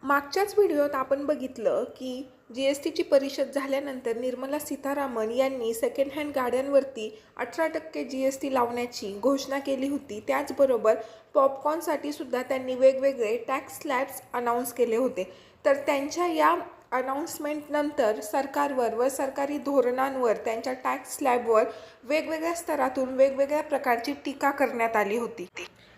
मागच्याच व्हिडिओत आपण बघितलं की जी-एस-टीची परिषद झाल्यानंतर निर्मला सीतारामन यांनी सेकंड हँड गाड्यांवरती 18% जी-एस-टी लावण्याची घोषणा केली होती। त्याचबरोबर पॉपकॉर्नसाठी सुद्धा त्यांनी वेगवेगळे टॅक्स स्लॅब्स अनाऊन्स केले होते। तर त्यांच्या या अनाउन्समेंटनंतर सरकारवर व सरकारी धोरणांवर त्यांच्या टॅक्स स्लॅबवर वेगवेगळ्या स्तरातून वेगवेगळ्या प्रकारची टीका करण्यात आली होती।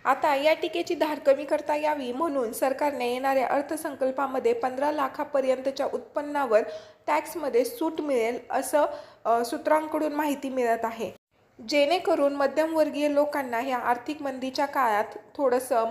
आता या टीकेची धार कमी करता यावी म्हणून सरकारने येणाऱ्या अर्थसंकल्पामध्ये 15 लाखापर्यंतच्या उत्पन्नावर टॅक्समध्ये सूट मिळेल असं सूत्रांकडून माहिती मिळत आहे, जेणेकरून मध्यमवर्गीय लोकांना ह्या आर्थिक मंदीच्या काळात थोडंसं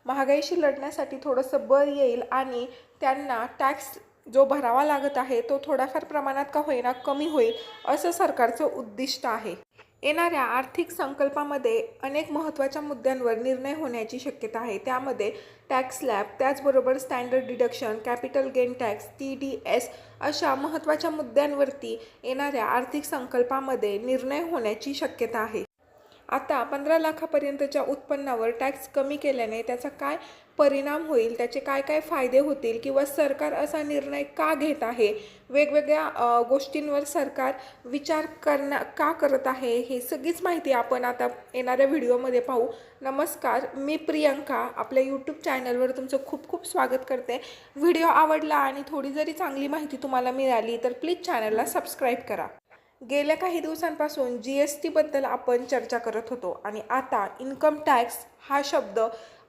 महागाईशी लढण्यासाठी थोडंसं बळ येईल आणि त्यांना टॅक्स जो भरावा लागत आहे तो थोड्याफार प्रमाणात का होईना कमी होईल असं सरकारचं उद्दिष्ट आहे। येणाऱ्या आर्थिक संकल्पामध्ये अनेक महत्त्वाच्या मुद्द्यांवर निर्णय होण्याची शक्यता आहे। त्यामध्ये टॅक्स स्लॅब, त्याचबरोबर standard deduction, capital gain tax, TDS अशा महत्त्वाच्या मुद्द्यांवरती येणाऱ्या आर्थिक संकल्पामध्ये निर्णय होण्याची शक्यता आहे। आता 15 लाखापर्यंतच्या उत्पन्नावर टॅक्स कमी केल्याने त्याचा काय परिणाम होईल, त्याचे काय काय फायदे होतील किंवा सरकार असा निर्णय का घेत आहे, वेगवेगळ्या गोष्टींवर सरकार विचार का करत आहे, हे सगळीच माहिती आपण आता येणाऱ्या व्हिडिओमध्ये पाहू। नमस्कार, मी प्रियंका आपल्या यूट्यूब चॅनलवर तुमचं खूप खूप स्वागत करते। व्हिडिओ आवडला आणि थोडी जरी चांगली माहिती तुम्हाला मिळाली तर प्लीज चॅनलला सबस्क्राईब करा। गेल्या काही दिवसांपासून GSTबद्दल आपण चर्चा करत होतो आणि आता इन्कम टॅक्स हा शब्द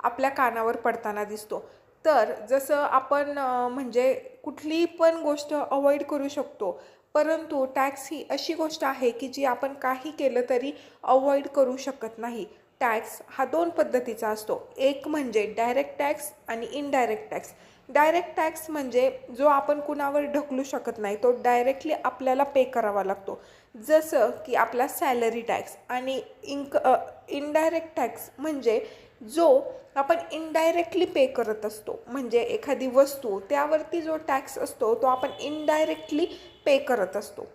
आपल्या कानावर पडताना दिसतो। तर जसं आपण म्हणजे कुठलीही पण गोष्ट अवॉइड करू शकतो, परंतु टॅक्स ही अशी गोष्ट आहे की जी आपण काही केलं तरी अवॉइड करू शकत नाही। टॅक्स हा 2 पद्धतीचा असतो, एक म्हणजे डायरेक्ट टॅक्स आणि इनडायरेक्ट टॅक्स। डायरेक्ट टॅक्स म्हणजे जो आपण कुणावर ढकलू शकत नाही, तो डायरेक्टली आपल्याला पे करावा लागतो, जसं की आपला सॅलरी टॅक्स। आणि इनडायरेक्ट टॅक्स म्हणजे जो आपण इनडायरेक्टली पे करत असतो, म्हणजे एखादी वस्तू त्यावरती जो टॅक्स असतो तो आपण इनडायरेक्टली पे करत असतो।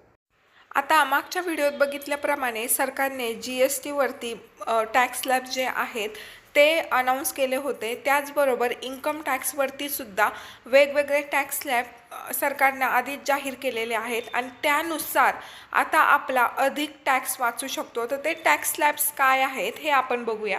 आता मागच्या व्हिडिओत बघितल्याप्रमाणे सरकारने GSTवरती टॅक्स स्लॅब जे आहेत ते अनाऊन्स केले होते। त्याचबरोबर इन्कम टॅक्सवरती सुद्धा वेगवेगळे टॅक्स स्लॅब सरकारने आधीच जाहीर केलेले आहेत आणि त्यानुसार आता आपला अधिक टॅक्स वाचू शकतो। तर ते टॅक्स स्लॅब्स काय आहेत हे आपण बघूया।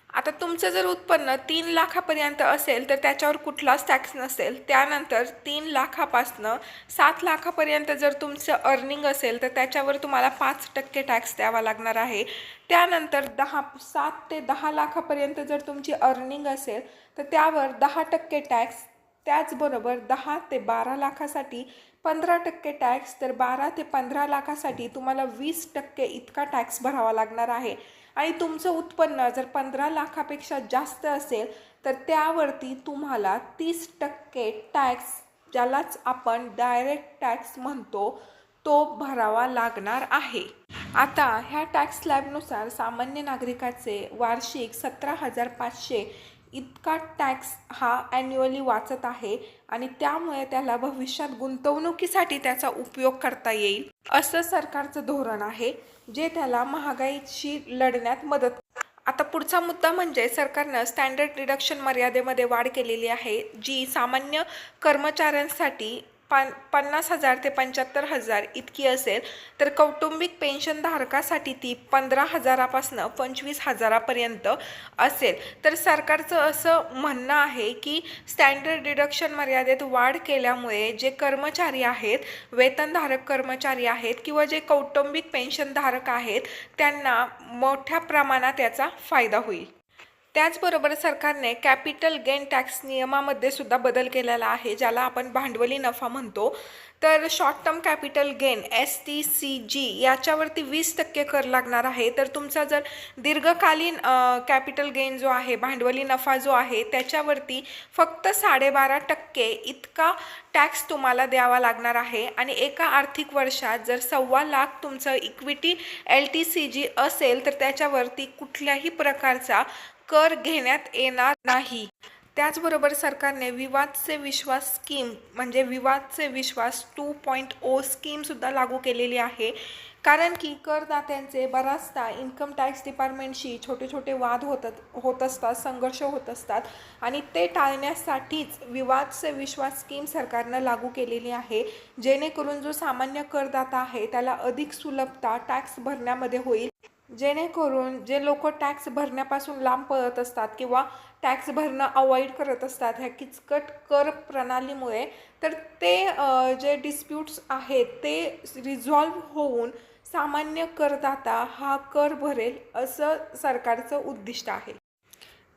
आता तुमचं जर उत्पन्न 3 लाखापर्यंत असेल तर त्याच्यावर कुठलाच टॅक्स नसेल। त्यानंतर 3 लाखापासनं 7 लाखापर्यंत जर तुमचं अर्निंग असेल तर त्याच्यावर तुम्हाला 5% टॅक्स द्यावा लागणार आहे। त्यानंतर 7 ते 10 लाखापर्यंत जर तुमची अर्निंग असेल तर त्यावर 10% टॅक्स, त्याचबरोबर 10 ते 12 लाखासाठी 15% टॅक्स, तर 12 ते 15 लाखासाठी तुम्हाला 20% इतका टॅक्स भरावा लागणार आहे। आणि तुमचं उत्पन्न जर 15 लाखापेक्षा जास्त असेल तर त्यावरती तुम्हाला 30% टॅक्स, ज्यालाच आपण डायरेक्ट टॅक्स म्हणतो, तो भरावा लागणार आहे। आता ह्या टॅक्स स्लॅबनुसार सामान्य नागरिकाचे वार्षिक 17,500 इतका टॅक्स हा ॲन्युअली वाचत आहे आणि त्यामुळे त्याला भविष्यात गुंतवणुकीसाठी त्याचा उपयोग करता येईल असं सरकारचं धोरण आहे, जे त्याला महागाईशी लढण्यात मदत करते। आता पुढचा मुद्दा म्हणजे सरकारनं स्टँडर्ड डिडक्शन मर्यादेमध्ये वाढ केलेली आहे, जी सामान्य कर्मचाऱ्यांसाठी 50,000 ते 75,000 इतकी असेल, तर कौटुंबिक पेन्शनधारकासाठी ती 15,000 पासून 25,000 पर्यंत असेल। तर सरकारचं असं म्हणणं आहे की स्टँडर्ड डिडक्शन मर्यादेत वाढ केल्यामुळे जे कर्मचारी आहेत, वेतनधारक कर्मचारी आहेत किंवा जे कौटुंबिक पेन्शनधारक आहेत, त्यांना मोठ्या प्रमाणात याचा फायदा होईल। त्याचबरोबर सरकारने कॅपिटल गेन टॅक्स नियमामध्ये सुद्धा बदल केलेला आहे, ज्याला आपण भांडवली नफा म्हणतो। तर short term capital gain STCG याच्यावरती 20% कर लागणार आहे। तर तुमचा जर दीर्घकालीन कॅपिटल गेन जो आहे, भांडवली नफा जो आहे, त्याच्यावरती फक्त 12.5% इतका टॅक्स तुम्हाला द्यावा लागणार आहे। आणि एका आर्थिक वर्षात जर 1.25 लाख तुमचं इक्विटी LTCG असेल तर त्याच्यावरती कुठल्याही प्रकारचा कर घेण्यात येणार नाही। त्याचबरोबर सरकारने विवाद से विश्वास स्कीम म्हणजे विवाद से विश्वास 2.0 स्कीम सुद्धा लागू केलेली आहे, कारण की करदात्यांचे बराचदा इन्कम टॅक्स डिपार्टमेंटशी छोटे छोटे वाद होत असतात, संघर्ष होत असतात आणि ते टाळण्यासाठीच विवाद से विश्वास स्कीम सरकारनं लागू केलेली आहे, जेणेकरून जो सामान्य करदाता आहे त्याला अधिक सुलभता टॅक्स भरण्यामध्ये होईल, जेणेकरून जे लोक टॅक्स भरण्यापासून लांब पळत असतात किंवा टॅक्स भरणं अवॉइड करत असतात ह्या किचकट कर प्रणालीमुळे, तर ते जे डिस्प्यूट्स आहेत ते रिझॉल्व्ह होऊन सामान्य करदाता हा कर भरेल असं सरकारचं उद्दिष्ट आहे.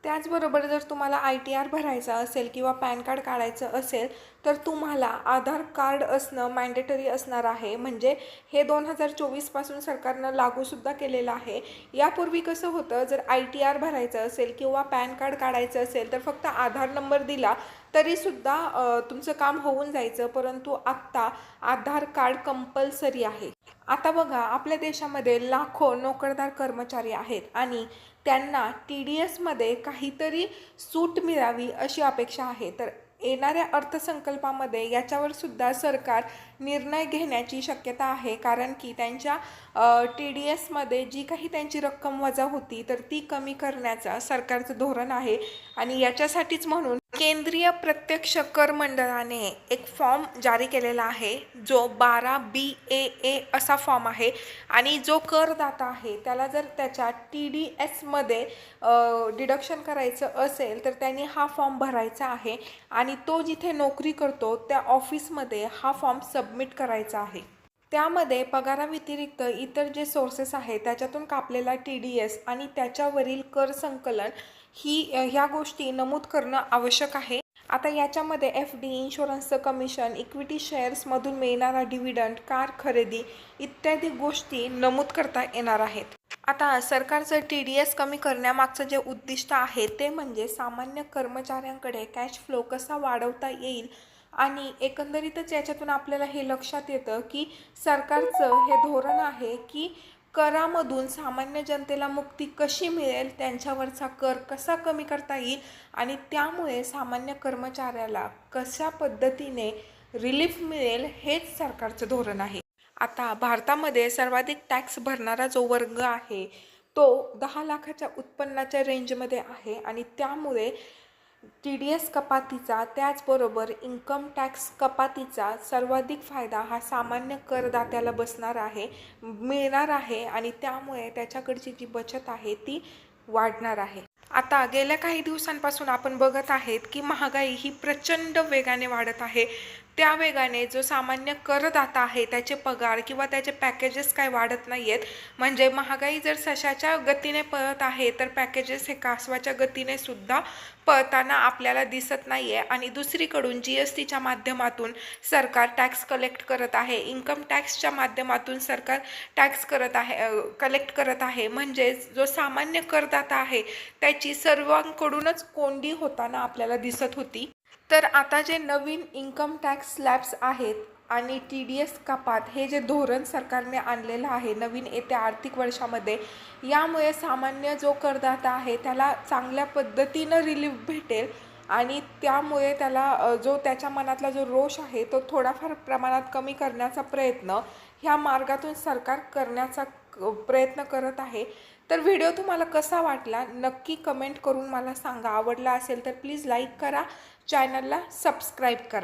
त्याचबरोबर जर तुम्हाला ITR भरायचा असेल किंवा पॅन कार्ड काढायचं असेल तर तुम्हाला आधार कार्ड असणं मॅन्डेटरी असणार आहे. म्हणजे हे 2024पासून सरकारनं लागूसुद्धा केलेलं आहे. यापूर्वी कसं होतं, जर ITR भरायचं असेल किंवा पॅन कार्ड काढायचं असेल तर फक्त आधार नंबर दिला तरीसुद्धा तुमचं काम होऊन जायचं, परंतु आत्ता आधार कार्ड कंपल्सरी आहे. आता बघा, आपल्या देशामध्ये लाखो नोकरदार कर्मचारी आहेत आणि त्यांना TDSमध्ये काहीतरी सूट मिळावी अशी अपेक्षा आहे. तर येणाऱ्या अर्थसंकल्पामध्ये याच्यावर सुद्धा सरकार निर्णय घेण्याची शक्यता आहे, कारण की त्यांच्या TDSमध्ये जी काही त्यांची रक्कम वजा होती तर ती कमी करण्याचा सरकारचं धोरण आहे. आणि याच्यासाठीच म्हणून केंद्रीय प्रत्यक्ष कर मंडळाने एक फॉर्म जारी केलेला आहे, जो 12BAA असा फॉर्म आहे. आणि जो करदाता आहे त्याला जर त्याच्या TDSमध्ये डिडक्शन करायचं असेल तर त्यांनी हा फॉर्म भरायचा आहे आणि तो जिथे नोकरी करतो त्या ऑफिसमध्ये हा फॉर्म सबमिट करायचा आहे. त्यामध्ये पगाराव्यतिरिक्त इतर जे सोर्सेस आहेत त्याच्यातून कापलेला TDS आणि त्याच्यावरील कर संकलन ह्या गोष्टी नमूद करणं आवश्यक आहे. आता याच्यामध्ये FD, इन्शुरन्सचं कमिशन, इक्विटी शेअर्समधून मिळणारा डिव्हिडंड, कार खरेदी इत्यादी गोष्टी नमूद करता येणार आहेत. आता सरकारचं TDS कमी करण्यामागचं जे उद्दिष्ट आहे ते म्हणजे सामान्य कर्मचाऱ्यांकडे कॅश फ्लो कसा वाढवता येईल. आणि एकंदरीतच याच्यातून आपल्याला हे लक्षात येतं की सरकारचं हे धोरण आहे की करामधून सामान्य जनतेला मुक्ती कशी मिळेल, त्यांच्यावरचा कर कसा कमी करता येईल आणि त्यामुळे सामान्य कर्मचाऱ्याला कशा पद्धतीने रिलीफ मिळेल, हेच सरकारचं धोरण आहे. आता भारतामध्ये सर्वाधिक टॅक्स भरणारा जो वर्ग आहे तो 10 लाखाच्या उत्पन्नाच्या रेंजमध्ये आहे आणि त्यामुळे TDS कपातीचा त्याचबरोबर इन्कम टॅक्स कपातीचा सर्वाधिक फायदा हा सामान्य करदात्याला मिळणार आहे आणि त्यामुळे त्याच्याकडची जी बचत आहे ती वाढणार आहे. आता गेल्या काही दिवसांपासून आपण बघत आहेत की महागाई ही प्रचंड वेगाने वाढत आहे. त्या वेगाने जो सामान्य करदाता आहे त्याचे पगार किंवा त्याचे पॅकेजेस काय वाढत नाही आहेत. म्हणजे महागाई जर सशाच्या गतीने पळत आहे तर पॅकेजेस हे कासवाच्या गतीने सुद्धा पळताना आपल्याला दिसत नाही आहे. आणि दुसरीकडून GSTच्या माध्यमातून सरकार टॅक्स कलेक्ट करत आहे, इन्कम टॅक्सच्या माध्यमातून सरकार टॅक्स कलेक्ट करत आहे. म्हणजेच जो सामान्य करदाता आहे त्याची सर्वांकडूनच कोंडी होताना आपल्याला दिसत होती. तर आता जे नवीन इन्कम टॅक्स स्लॅब्स आहेत आणि TDS कपात हे जे धोरण सरकारने आणलेलं आहे नवीन येत्या आर्थिक वर्षामध्ये, यामुळे सामान्य जो करदाता आहे त्याला चांगल्या पद्धतीनं रिलीफ भेटेल आणि त्यामुळे त्याला जो त्याच्या मनातला जो रोष आहे तो थोडाफार प्रमाणात कमी करण्याचा प्रयत्न ह्या मार्गातून सरकार करण्याचा प्रयत्न करत आहे. तर व्हिडिओ तुम्हाला कसा वाटला नक्की कमेंट करून मला सांगा. आवडला असेल तर प्लीज लाईक करा, चॅनलला सबस्क्राईब करा.